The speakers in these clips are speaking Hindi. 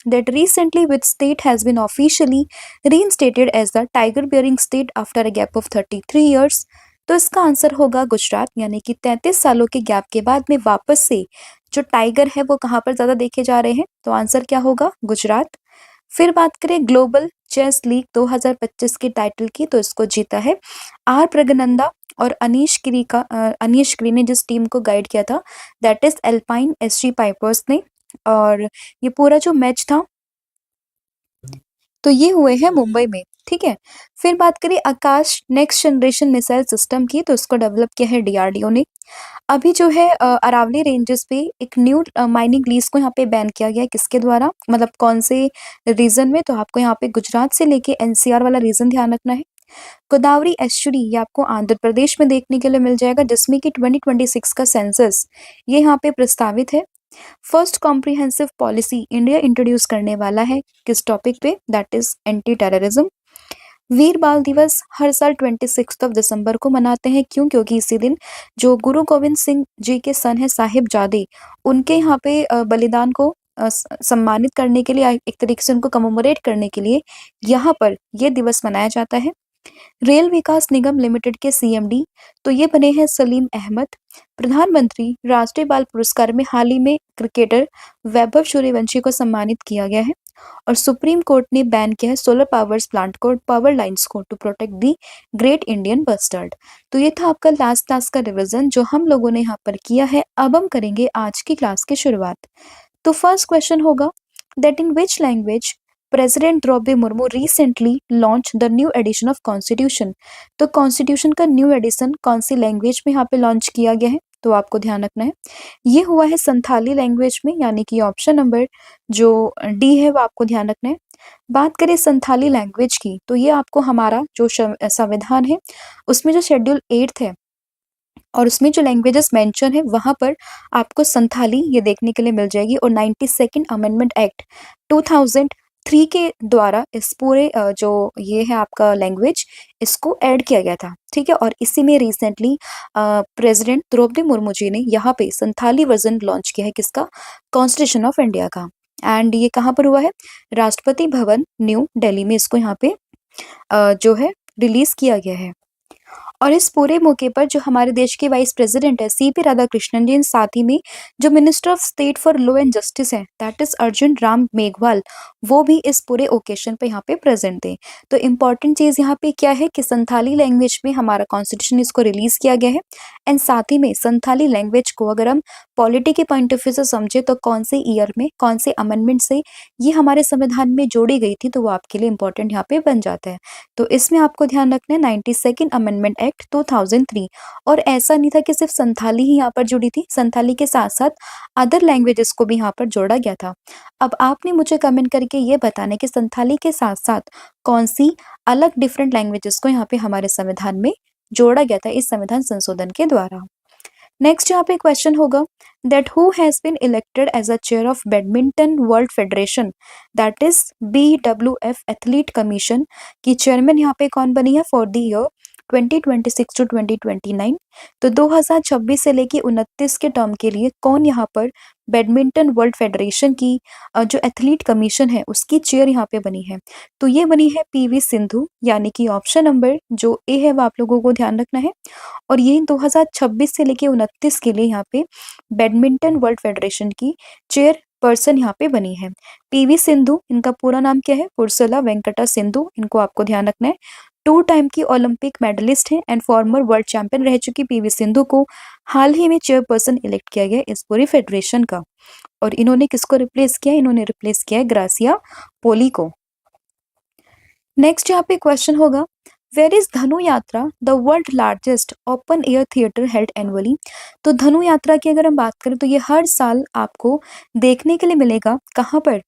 that recently which state has been officially reinstated as the tiger bearing state after a gap of 33 years? तो इसका आंसर होगा गुजरात, यानी कि 33 सालों के गैप के बाद में वापस से जो टाइगर है वो कहाँ पर ज्यादा देखे जा रहे हैं, तो आंसर क्या होगा? गुजरात। फिर बात करें ग्लोबल चेस लीग 2025 के टाइटल की, तो इसको जीता है आर प्रगनंदा और अनीश गिरी ने जिस टीम को गाइड किया था, that is alpine SG pipers ने। और ये पूरा जो मैच था तो ये हुए हैं मुंबई में, ठीक है। फिर बात करें आकाश नेक्स्ट जनरेशन मिसाइल सिस्टम की, तो इसको डेवलप किया है डीआरडीओ ने। अभी जो है अरावली रेंजेस पे एक न्यू माइनिंग लीज को यहाँ पे बैन किया गया है, किसके द्वारा, मतलब कौन से रीजन में, तो आपको यहाँ पे गुजरात से लेके एनसीआर वाला रीजन ध्यान रखना है। गोदावरी एस्चुरी ये आपको आंध्र प्रदेश में देखने के लिए मिल जाएगा, जिसमें कि 2026 का सेंसस ये यहाँ पे प्रस्तावित है। First comprehensive policy India introduce करने वाला है किस टॉपिक पे, दैट इज एंटी टेररिज्म। वीर बाल दिवस हर साल 26 दिसंबर को मनाते हैं, क्यों? क्योंकि इसी दिन जो गुरु गोविंद सिंह जी के सन है साहिबजादे, उनके यहाँ पे बलिदान को सम्मानित करने के लिए, एक तरीके से उनको कमेमोरेट करने के लिए यहाँ पर यह दिवस मनाया जाता है। रेल विकास निगम लिमिटेड के सीएमडी तो ये बने हैं सलीम अहमद। प्रधानमंत्री राष्ट्रीय बाल पुरस्कार में हाल ही में क्रिकेटर वैभव सूर्यवंशी को सम्मानित किया गया है। और सुप्रीम कोर्ट ने बैन किया है सोलर पावर्स प्लांट को, पावर लाइंस को, to protect the great Indian bustard. तो ये था आपका लास्ट क्लास का रिवीजन जो हम लोगों ने यहाँ पर किया है। अब हम करेंगे आज की क्लास की शुरुआत। तो फर्स्ट क्वेश्चन होगा that in which language president Droupadi Murmu recently launch the new edition of constitution. तो कॉन्स्टिट्यूशन का न्यू एडिशन कौन सी लैंग्वेज में यहाँ पे लॉन्च किया गया है, तो आपको ध्यान रखना है ये हुआ है संथाली लैंग्वेज में, यानी कि ऑप्शन नंबर जो डी है वो आपको ध्यान रखना है। बात करें संथाली लैंग्वेज की, तो ये आपको हमारा जो संविधान है उसमें जो शेड्यूल 8 है और उसमें जो लैंग्वेजेस मेंशन है वहां पर आपको संथाली ये देखने के लिए मिल जाएगी। और 92nd अमेंडमेंट एक्ट 2003 के द्वारा इस पूरे जो ये है आपका लैंग्वेज इसको ऐड किया गया था, ठीक है। और इसी में रिसेंटली प्रेसिडेंट द्रौपदी मुर्मू जी ने यहाँ पे संथाली वर्जन लॉन्च किया है, किसका? कॉन्स्टिट्यूशन ऑफ इंडिया का। एंड ये कहाँ पर हुआ है? राष्ट्रपति भवन न्यू दिल्ली में इसको यहाँ पे जो है रिलीज किया गया है। और इस पूरे मौके पर जो हमारे देश के वाइस प्रेसिडेंट है सीपी राधाकृष्णन जी, साथ ही में जो minister of state for law and justice है दैट इज अर्जुन राम मेघवाल, वो भी इस पूरे ओकेशन पे यहाँ पे प्रेजेंट थे। तो इम्पोर्टेंट चीज यहाँ पे क्या है कि संथाली लैंग्वेज में हमारा कॉन्स्टिट्यूशन इसको रिलीज किया गया है। एंड साथ ही में संथाली लैंग्वेज को अगर हम पॉलिटी के पॉइंट ऑफ व्यू से समझे तो कौन से ईयर में कौन से अमेंडमेंट से ये हमारे संविधान में जोड़ी गई थी, तो वो आपके लिए इंपॉर्टेंट यहाँ पे बन जाता है। तो इसमें आपको ध्यान रखना है 92nd अमेंडमेंट एक्ट 2003। और ऐसा नहीं था कि सिर्फ संथाली ही यहाँ पर जुड़ी थी, संथाली के साथ साथ अदर लैंग्वेजेस को भी यहाँ पर जोड़ा गया था। अब आपने मुझे कमेंट करके ये बताना है कि संथाली के साथ साथ कौन सी अलग डिफरेंट लैंग्वेजेस को यहाँ पे हमारे संविधान में जोड़ा गया था इस संविधान संशोधन के द्वारा। नेक्स्ट यहाँ पे क्वेश्चन होगा that who has been elected as a chair of badminton world federation, that is BWF athlete commission की चेयरमैन यहाँ पे कौन बनी है फॉर द ईयर 2026 टू 2029। तो 2026 से लेके 29 के टर्म के लिए कौन यहाँ पर बैडमिंटन वर्ल्ड फेडरेशन की जो एथलीट कमीशन है उसकी चेयर यहाँ पे बनी है, तो ये बनी है PV सिंधु, यानी कि ऑप्शन नंबर जो ए है वो आप लोगों को ध्यान रखना है। और ये 2026 से लेके 29 के लिए यहाँ पे बैडमिंटन वर्ल्ड फेडरेशन की चेयर पर्सन यहाँ पे बनी है PV सिंधु। इनका पूरा नाम क्या है? पुरसला वेंकटा सिंधु, इनको आपको ध्यान रखना है। 2 टाइम की ओलंपिक मेडलिस्ट हैं एंड फॉर्मर वर्ल्ड चैंपियन रह चुकी PV सिंधु को हाल ही में चेयरपर्सन इलेक्ट किया गया इस पूरी फेडरेशन का। और इन्होंने किसको रिप्लेस किया? इन्होंने रिप्लेस किया है ग्रासिया पोली को। नेक्स्ट यहाँ पे क्वेश्चन होगा वेयर इज धनु यात्रा the world largest open air theatre held annually. तो धनु यात्रा की अगर हम बात करें तो ये हर साल आपको देखने के लिए मिलेगा कहाँ पर?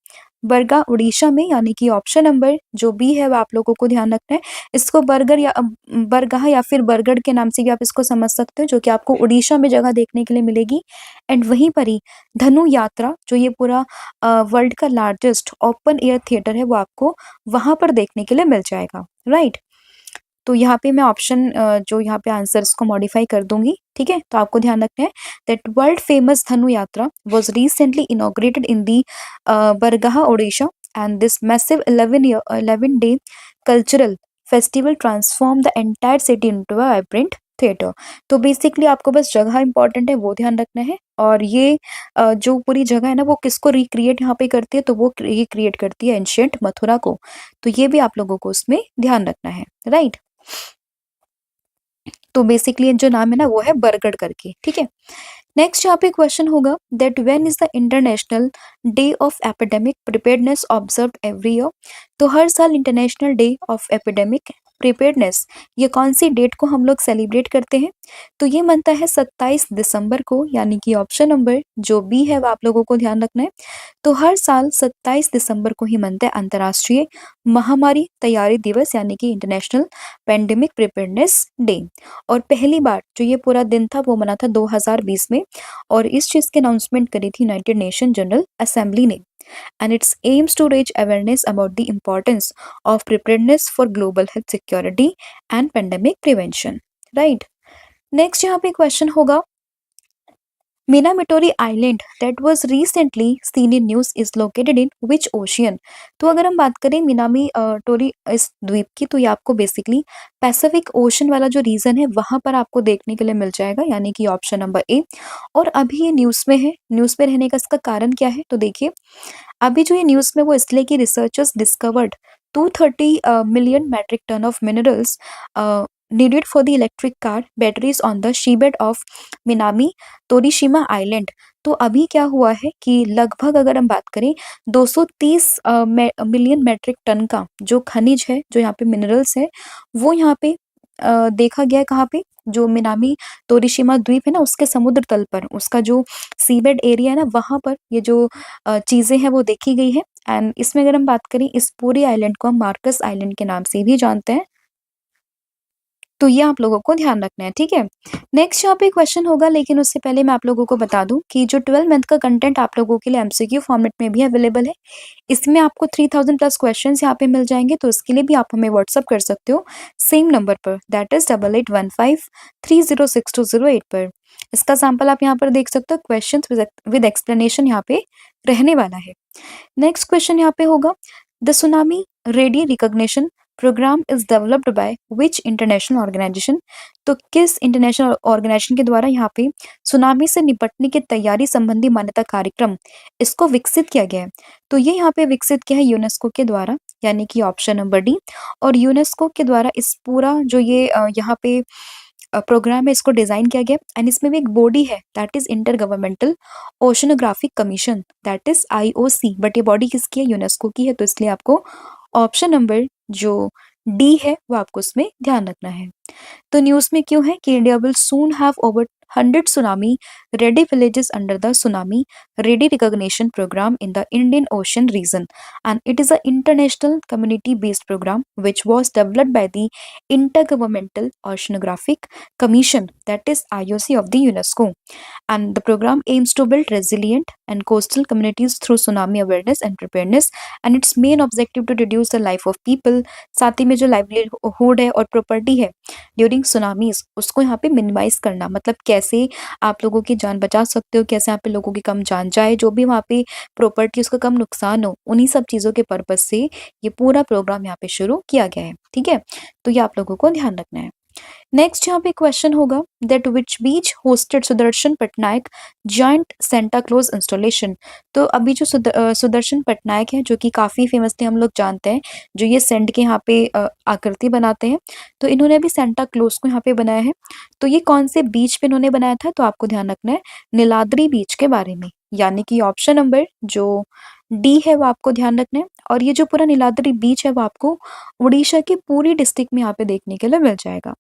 बरगा उड़ीसा में, यानी कि ऑप्शन नंबर जो बी है वो आप लोगों को ध्यान रखना है। इसको बरगढ़ या बरगाह या फिर बरगढ़ के नाम से भी आप इसको समझ सकते हो, जो कि आपको उड़ीसा में जगह देखने के लिए मिलेगी। एंड वहीं पर ही धनु यात्रा जो ये पूरा वर्ल्ड का लार्जेस्ट ओपन एयर थिएटर है वो आपको वहां पर देखने के लिए मिल जाएगा, राइट। तो यहाँ पे मैं ऑप्शन जो यहाँ पे आंसर्स को मॉडिफाई कर दूंगी, ठीक है। तो आपको ध्यान रखना है दैट वर्ल्ड फेमस धनु यात्रा was recently inaugurated in the Bargarh Odisha and this massive 11 day cultural festival transform the entire city into a vibrant theatre. तो बेसिकली आपको बस जगह इंपॉर्टेंट है वो ध्यान रखना है, और ये जो पूरी जगह है ना वो किसको रिक्रिएट यहाँ पे करती है, तो वो रिक्रिएट करती है एंशियंट मथुरा को। तो ये भी आप लोगों को उसमें ध्यान रखना है, राइट। तो बेसिकली जो नाम है ना वो है बरगढ़ करके, ठीक है। नेक्स्ट यहाँ पे क्वेश्चन होगा that when is the international day of epidemic preparedness observe every year. तो हर साल international day of epidemic preparedness ये कौन सी डेट को हम लोग सेलिब्रेट करते हैं, तो ये बनता है 27 दिसंबर को, यानी कि ऑप्शन नंबर जो बी है वो आप लोगों को ध्यान रखना है। तो हर साल 27 दिसंबर को ही मनता है अंतर्राष्ट्रीय महामारी तैयारी दिवस, यानी कि इंटरनेशनल पेंडेमिक प्रिपेयर्डनेस डे। और पहली बार जो ये पूरा दिन था वो मना था 2020 में, और इस चीज की अनाउंसमेंट करी थी यूनाइटेड नेशन जनरल असेंबली ने। And it's aims to raise awareness about the importance of preparedness for global health security and pandemic prevention, right. Next यहाँ पे क्वेश्चन होगा Minamitory Island that was recently seen in news is located in which ocean। तो अगर हम बात करें मिनामी टोरी इस द्वीप की, तो ये आपको बेसिकली पैसिफिक ओशन वाला जो रीजन है वहां पर आपको देखने के लिए मिल जाएगा, यानी कि ऑप्शन नंबर ए। और अभी ये न्यूज में है, न्यूज में रहने का इसका कारण क्या है, तो देखिए अभी जो ये न्यूज में वो इसलिए कि researchers discovered 230 million metric ton of minerals needed for the electric car batteries on the seabed of Minami Torishima island. तो अभी क्या हुआ है कि लगभग अगर हम बात करें 230 मिलियन मैट्रिक टन का जो खनिज है, जो यहाँ पे मिनरल्स है, वो यहाँ पे देखा गया है कहाँ पे, जो मिनामी तोरिशिमा द्वीप है ना उसके समुद्र तल पर, उसका जो सीबेड एरिया है ना वहां पर ये जो चीजें हैं वो देखी गई है। एंड इसमें अगर हम बात करें इस पूरी आइलैंड को हम मार्कस आइलैंड के नाम से भी जानते हैं। तो ये आप लोगों को ध्यान रखना है, ठीक है। नेक्स्ट यहाँ पे क्वेश्चन होगा, लेकिन उससे पहले मैं आप लोगों को बता दूं कि जो 12 मंथ का कंटेंट आप लोगों के लिए एमसीक्यू फॉर्मेट में भी अवेलेबल है। इसमें आपको 3000 प्लस क्वेश्चंस यहाँ पे मिल जाएंगे, तो इसके लिए भी आप हमें व्हाट्सअप कर सकते हो सेम नंबर पर, दैट इज 8815306208 पर। इसका सैंपल आप यहाँ पर देख सकते हो, क्वेश्चन विद एक्सप्लेनेशन यहाँ पे रहने वाला है। नेक्स्ट क्वेश्चन यहाँ पे होगा the tsunami radio recognition programme is developed by which international organisation. तो किस इंटरनेशनल ऑर्गेनाइजेशन के द्वारा यहाँ पे सुनामी से निपटने की तैयारी संबंधी मान्यता कार्यक्रम इसको विकसित किया गया है, तो ये यहाँ पे विकसित किया है यूनेस्को के द्वारा, यानी कि ऑप्शन नंबर डी। और यूनेस्को के द्वारा इस पूरा जो ये यहाँ पे प्रोग्राम है इसको डिजाइन किया गया, एंड इसमें भी एक बॉडी है that is inter governmental oceanographic commission, that is IOC, but ये बॉडी किसकी है, यूनेस्को की है। तो इसलिए आपको ऑप्शन नंबर जो डी है वो आपको उसमें ध्यान रखना है। तो न्यूज में क्यों है कि India will soon have over 100 tsunami ready villages under the tsunami ready recognition program in the Indian Ocean region, and it is an international community based program which was developed by the Intergovernmental Oceanographic Commission, that is IOC of the UNESCO, and the program aims to build resilient and coastal communities through tsunami awareness and preparedness, and its main objective to reduce the life of people। साथ ही में जो लाइवलीहुड है और प्रॉपर्टी है ड्यूरिंग सुनामीज उसको यहाँ पे मिनिमाइज करना, मतलब कैसे आप लोगों की जान बचा सकते हो, कैसे यहाँ पे लोगों की कम जान जाए, जो भी वहाँ पे प्रॉपर्टी उसका कम नुकसान हो, उन्हीं सब चीजों के पर्पज से ये पूरा प्रोग्राम यहाँ पे शुरू किया गया है, ठीक है। तो ये आप लोगों को ध्यान रखना है। नेक्स्ट यहाँ पे क्वेश्चन होगा that which beach hosted Sudarshan Patnaik joint Santa Claus installation. तो अभी जो सुदर्शन पटनायक है जो कि काफी फेमसली हम लोग जानते हैं, जो ये सेंट के यहाँ पे आकृति बनाते हैं, तो इन्होंने भी सेंटा क्लोज को यहाँ पे बनाया है। तो ये कौन से बीच पे इन्होंने बनाया था, तो आपको ध्यान रखना है नीलाद्री बीच के बारे में, यानी कि ऑप्शन नंबर जो डी है वो आपको ध्यान रखना है। और ये जो पूरा नीलाद्री बीच है वो आपको उड़ीसा की पूरी डिस्ट्रिक्ट में यहाँ पे देखने के लिए मिल जाएगा।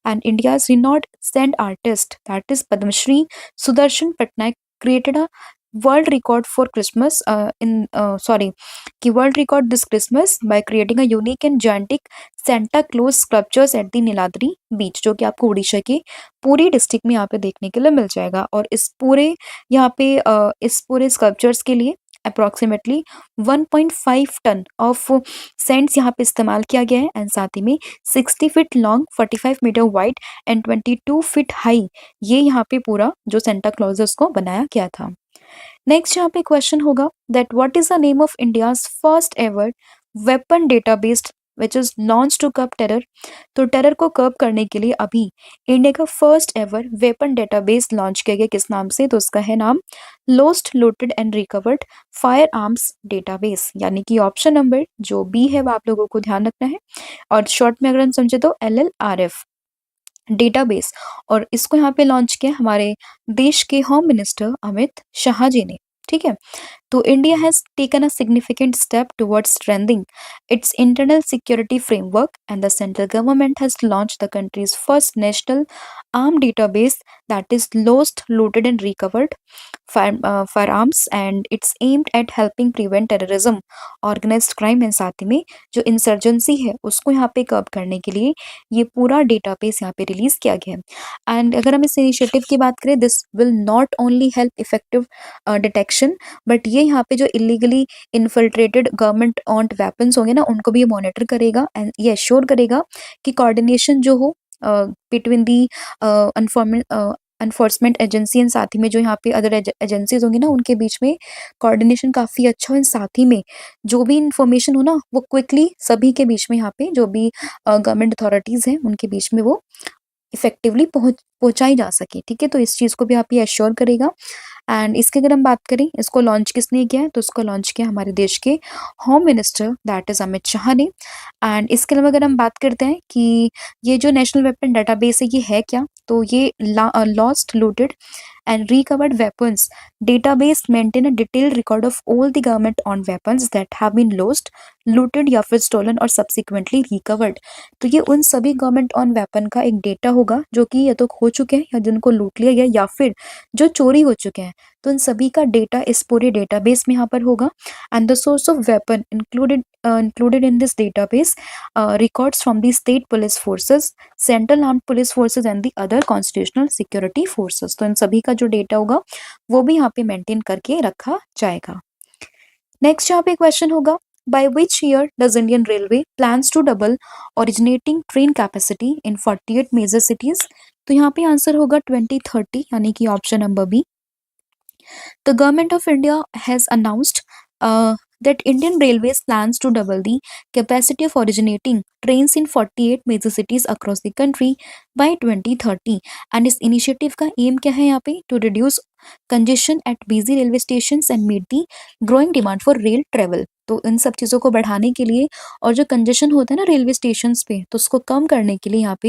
and India's renowned sand artist, that is Padma Shri Sudarshan Patnaik, created a world record for Christmas कि world record this Christmas by creating a unique and gigantic Santa Claus sculptures at the Niladri बीच, जो कि आपको उड़ीसा की पूरी डिस्ट्रिक्ट में यहाँ पे देखने के लिए मिल जाएगा। और इस पूरे यहाँ पे इस पूरे स्कल्पचर्स के लिए अप्रॉक्सीमेटली 1.5 टन ऑफ सैंड्स यहाँ पे इस्तेमाल किया गया है एंड साथ ही में 60 feet long 45 metre wide and 22 feet high ये यहाँ पे पूरा जो सेंटा क्लॉज है उसको बनाया गया था। नेक्स्ट यहाँ पे क्वेश्चन होगा that what is the name of India's first ever weapon database which is launch to curb terror. तो टेरर को कर्ब करने के लिए अभी इंडिया का first ever weapon database launch किया गया किस नाम से, तो उसका है नाम lost looted and recovered fire arms database, यानी कि ऑप्शन नंबर जो बी है वो आप लोगों को ध्यान रखना है। और शॉर्ट में अगर हम समझे तो LLRF डेटाबेस। और इसको यहाँ पे लॉन्च किया हमारे देश के होम मिनिस्टर अमित शाह जी ने। ठीक है, तो India has taken a significant step towards strengthening its internal security framework, and the central government has launched the country's first national arm database that is lost, looted, and recovered firearms, and it's aimed at helping prevent terrorism, organized crime, and साथ ही में जो इंसर्जेंसी है उसको यहाँ पे कर्ब करने के लिए ये पूरा डेटाबेस यहाँ पे रिलीज किया गया है। एंड अगर हम इस इनिशिएटिव की बात करें, this will not only help effective detection, but ये यहाँ पे जो illegally infiltrated government owned weapons होंगे ना उनको भी ये मॉनिटर करेगा एंड ये एश्योर करेगा कि कोऑर्डिनेशन जो हो between the enforcement agency and साथ ही में जो यहाँ पे अदर एजेंसीज होंगी ना उनके बीच में कोऑर्डिनेशन काफ़ी अच्छा हो एंड साथ ही में जो भी इंफॉर्मेशन हो ना वो क्विकली सभी के बीच में यहाँ पे जो भी गवर्नमेंट अथॉरिटीज़ हैं उनके बीच में वो इफेक्टिवली पहुंचाई जा सके। ठीक है, तो इस चीज़ को भी आप ये एश्योर करेगा। एंड इसकी अगर हम बात करें इसको लॉन्च किसने किया है, तो इसको लॉन्च किया हमारे देश के home minister that is Amit Shah ने। एंड इसके अलावा अगर हम बात करते हैं कि ये जो नेशनल वेपन डाटाबेस है ये है क्या, तो ये lost looted and recovered weapons database maintain a detailed record of all the government owned weapons that have been lost, looted या फिर stolen और subsequently recovered। तो ये उन सभी गवर्नमेंट ऑन वेपन का एक डेटा होगा जो कि या तो खो चुके हैं या जिनको लूट लिया गया या फिर जो चोरी हो चुके हैं, तो इन सभी का डेटा इस पूरे डेटाबेस में यहाँ पर होगा। And the source of weapon included in this database records from the state police forces, central armed police forces and the other constitutional security forces। तो इन सभी का जो डेटा होगा वो भी यहाँ पे मेंटेन करके रखा जाएगा। नेक्स्ट यहाँ पे क्वेश्चन होगा by which year does Indian Railway plans to double originating train capacity in 48 major cities। तो यहाँ पे आंसर होगा 2030 यानी कि option number B. The government of India has announced that Indian Railways plans to double the capacity of originating trains in 48 major cities across the country by 2030। and इस initiative का aim क्या है यहाँ पे, to reduce congestion at busy railway stations and meet the growing demand for rail travel। तो इन सब चीज़ों को बढ़ाने के लिए और जो कंजेशन होता है ना रेलवे स्टेशन पे तो उसको कम करने के लिए यहाँ पे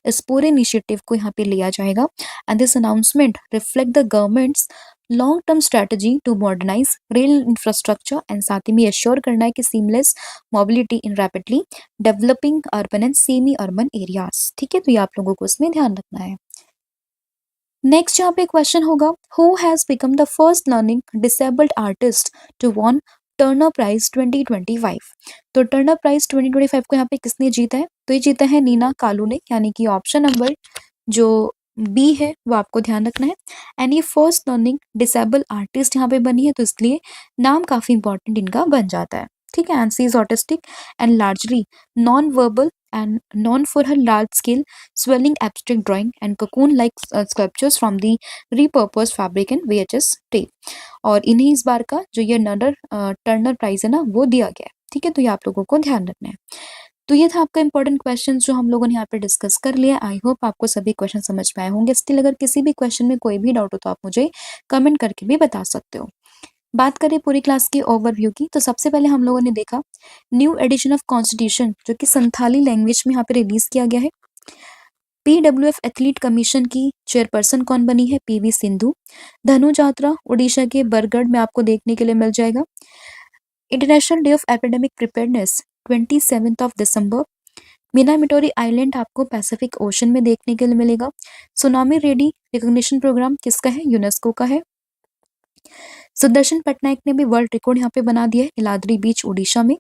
इस पूरे इनिशिएटिव को यहाँ पे लिया जाएगा। And this announcement reflect the government's long term strategy to modernise rail infrastructure and साथ ही में एश्योर करना है कि seamless mobility in rapidly developing urban and semi urban areas. ठीक है, तो ये आप लोगों को इसमें ध्यान रखना है। नेक्स्ट यहाँ पे क्वेश्चन होगा who has become the first learning disabled artist to won Turner prize 2025। तो टर्नर प्राइज 2025 को यहाँ पे किसने जीता है, तो ये जीता है नीना कालू ने, यानी कि ऑप्शन नंबर जो बी है वो आपको ध्यान रखना है। एंड ये फर्स्ट लर्निंग डिसेबल आर्टिस्ट यहाँ पे बनी है तो इसलिए नाम काफी इंपॉर्टेंट इनका बन जाता है। ठीक है, and she is autistic and largely non verbal and known for her large-scale swelling abstract drawing and cocoon-like sculptures from the repurposed fabric and VHS tape। और इन्हें इस बार का जो ये टर्नर प्राइज है ना वो दिया गया है। ठीक है, तो ये आप लोगों को ध्यान रखना है। तो ये था आपका इंपॉर्टेंट क्वेश्चन जो हम लोगों ने यहाँ पे डिस्कस कर लिया। आई होप आपको सभी क्वेश्चन समझ में आए होंगे। स्टिल अगर किसी भी क्वेश्चन में कोई भी डाउट हो तो आप मुझे कमेंट करके भी बता सकते हो। बात करें पूरी क्लास की ओवरव्यू की, तो सबसे पहले हम लोगों ने देखा न्यू एडिशन ऑफ कॉन्स्टिट्यूशन जो कि संथाली लैंग्वेज में यहाँ पे रिलीज किया गया है। PWF एथलीट कमीशन की चेयरपर्सन कौन बनी है, PV सिंधु। धनु यात्रा उड़ीसा के बरगढ़ में आपको देखने के लिए मिल जाएगा। International day of epidemic preparedness 27 दिसंबर। मिनामिटोरी आइलैंड आपको पैसिफिक ओशन में देखने के लिए मिलेगा। सुनामी रेडी रिकॉग्निशन प्रोग्राम किसका है, यूनेस्को का है। सुदर्शन पटनायक ने भी वर्ल्ड रिकॉर्ड यहाँ पे बना दिया है नीलाद्री बीच उड़ीसा में।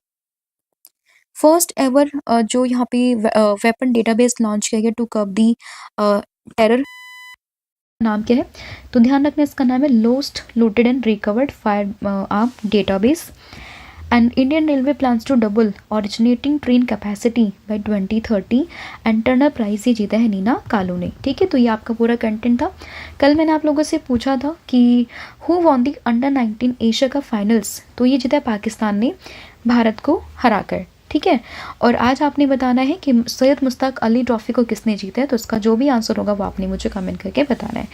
फर्स्ट एवर जो यहाँ पे वेपन डेटाबेस लॉन्च किया गया टू कर्ब दी टेरर नाम क्या है? तो ध्यान रखना इसका नाम है lost looted and recovered firearm database. And Indian railway plans to double originating train capacity by 2030 and Turner prize ये जीता है नीना कालू ने। ठीक है, तो ये आपका पूरा कंटेंट था। कल मैंने आप लोगों से पूछा था कि who won the under 19 Asia cup finals, तो ये जीता पाकिस्तान ने भारत को हराकर। ठीक है, और आज आपने बताना है कि सैयद मुश्ताक अली ट्रॉफी को किसने जीता है, तो इसका जो भी आंसर होगा वो आपने मुझे कमेंट करके बताना है।